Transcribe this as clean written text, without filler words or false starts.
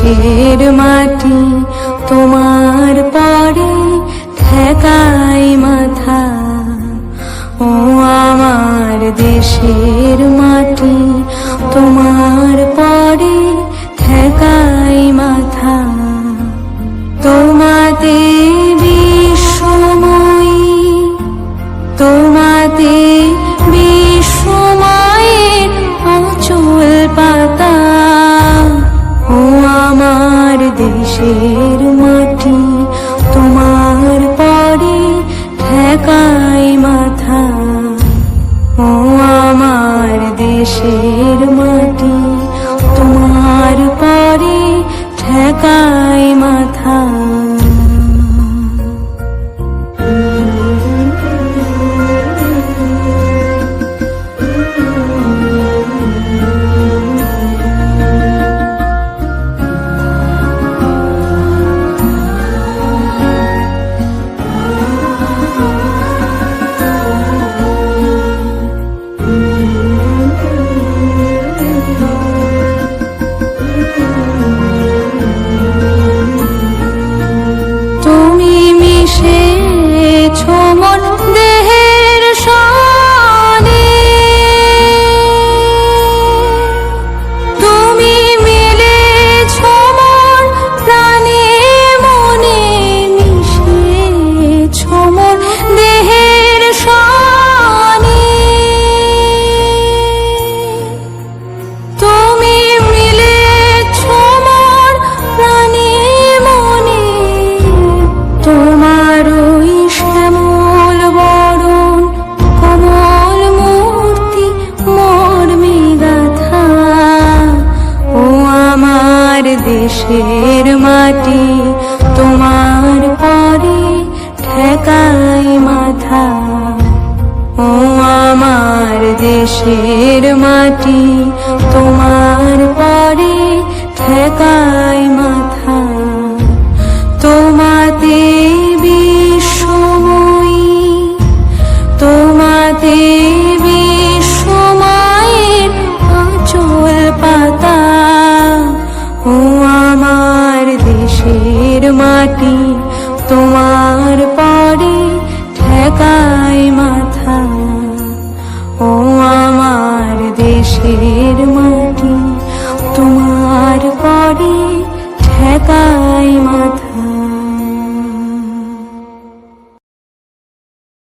দেশের মাটি তোমার পরে ঠেকাই মাথা। ও আমার দেশের মাটি তোমার পরে ঠেকাই মাথা। তোমাতে বিশ্বময়ী, তোমাতে বিশ্বময়ের আঁচল পাতা। ও আমার দেশের মাটি তোমার পরে ঠেকাই মাথা। ও আমার দেশের মাটি তোমার পরে ঠেকাই মাথা। দেশের মাটি তোমার পরে ঠেকাই মাথা। ও আমার দেশের মাটি তোমার পরে ঠেকাই মাথা। তোমাতে বিশ্বময়ী, তোমাতে বিশ্বময়ের আঁচল পাতা। ও আমার দেশের মাটি তোমার পরে ঠেকাই মাথা। ও আমার দেশের মাটি তোমার পরে ঠেকাই মাথা।